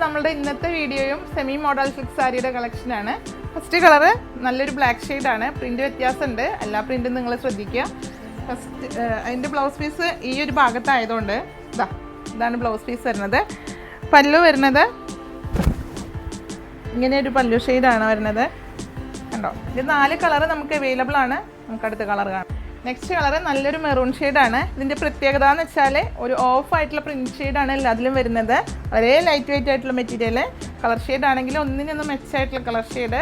നമ്മളുടെ ഇന്നത്തെ വീഡിയോയും സെമി മോഡൽ സിൽക്ക് സാരിയുടെ കളക്ഷനാണ്. ഫസ്റ്റ് കളറ് നല്ലൊരു ബ്ലാക്ക് ഷെയ്ഡാണ്. പ്രിൻറ്റ് വ്യത്യാസമുണ്ട്, എല്ലാ പ്രിൻറ്റും നിങ്ങൾ ശ്രദ്ധിക്കുക. ഫസ്റ്റ് അതിൻ്റെ ബ്ലൗസ് പീസ് ഈ ഒരു ഭാഗത്തായതുകൊണ്ട് ഇതാണ് ബ്ലൗസ് പീസ് വരുന്നത്. പല്ലു വരുന്നത് ഇങ്ങനെ ഒരു പല്ലു ഷെയ്ഡാണ് വരുന്നത്, കണ്ടോ. ഇത് 4 കളറ് നമുക്ക് അവൈലബിൾ ആണ്. നമുക്ക് അടുത്ത കളർ കാണാം. നെക്സ്റ്റ് കളറ് നല്ലൊരു മെറൂൺ ഷെയ്ഡാണ്. ഇതിൻ്റെ പ്രത്യേകത എന്ന് വെച്ചാൽ ഒരു ഓഫ് ആയിട്ടുള്ള പ്രിൻറ്റ് ഷെയ്ഡാണ് എല്ലാത്തിലും വരുന്നത്. വളരെ ലൈറ്റ് വെയിറ്റ് ആയിട്ടുള്ള മെറ്റീരിയൽ. കളർ ഷെയ്ഡ് ആണെങ്കിൽ ഒന്നിനൊന്നും മെച്ചായിട്ടുള്ള കളർ ഷെയ്ഡ്.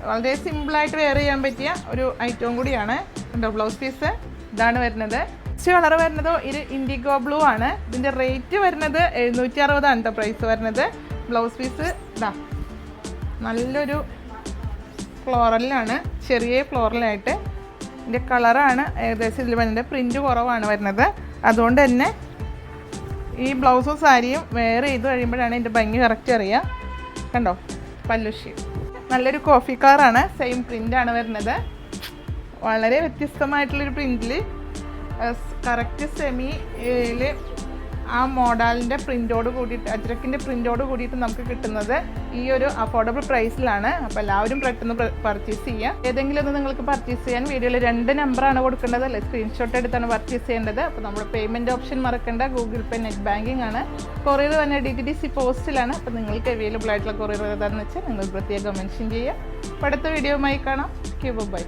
വളരെ സിമ്പിളായിട്ട് വെയർ ചെയ്യാൻ പറ്റിയ ഒരു ഐറ്റവും കൂടിയാണ്. കണ്ടോ, ബ്ലൗസ് പീസ് ഇതാണ് വരുന്നത്. നെക്സ്റ്റ് കളർ വരുന്നത് ഒരു ഇൻഡിഗോ ബ്ലൂ ആണ്. ഇതിൻ്റെ റേറ്റ് വരുന്നത് 760 ആണ് പ്രൈസ് വരുന്നത്. ബ്ലൗസ് പീസ് നല്ലൊരു ഫ്ലോറലാണ്, ചെറിയ ഫ്ലോറലായിട്ട്. ഇതിൻ്റെ കളറാണ് ഏകദേശം ഇതിൽ വരുന്നത്. പ്രിൻറ്റ് കുറവാണ് വരുന്നത്. അതുകൊണ്ട് തന്നെ ഈ ബ്ലൗസും സാരിയും വെയർ ചെയ്ത് കഴിയുമ്പോഴാണ് ഇതിൻ്റെ ഭംഗി കറക്റ്റ് അറിയുക. കണ്ടോ, പല്ലുഷി നല്ലൊരു കോഫി കളറാണ്. സെയിം പ്രിൻ്റാണ് വരുന്നത്. വളരെ വ്യത്യസ്തമായിട്ടുള്ളൊരു പ്രിൻറ്റിൽ കറക്റ്റ് സെമിയിൽ ആ മോഡലിൻ്റെ പ്രിൻറ്റോട് കൂടിയിട്ട്, അജ്രക്കിൻ്റെ പ്രിൻറ്റോട് കൂടിയിട്ട് നമുക്ക് കിട്ടുന്നത് ഈ ഒരു അഫോർഡബിൾ പ്രൈസിലാണ്. അപ്പോൾ എല്ലാവരും പെട്ടെന്ന് പർച്ചേസ് ചെയ്യുക. ഏതെങ്കിലും ഒന്ന് നിങ്ങൾക്ക് പർച്ചേസ് ചെയ്യാൻ വീഡിയോയിൽ 2 നമ്പറാണ് കൊടുക്കേണ്ടത്, അല്ലെ സ്ക്രീൻഷോട്ട് എടുത്താണ് പർച്ചേസ് ചെയ്യേണ്ടത്. അപ്പോൾ നമ്മുടെ പേയ്മെൻറ്റ് ഓപ്ഷൻ മറക്കേണ്ട. ഗൂഗിൾ പേ, നെറ്റ് ബാങ്കിങ് ആണ്. കൊറിയർ തന്നെ DTDC പോസ്റ്റിലാണ്. അപ്പോൾ നിങ്ങൾക്ക് അവൈലബിൾ ആയിട്ടുള്ള കൊറിയർ ഏതാണെന്ന് വെച്ചാൽ നിങ്ങൾ പ്രത്യേകം മെൻഷൻ ചെയ്യുക. അപ്പോൾ അടുത്ത വീഡിയോയുമായി കാണാം. ബൈ.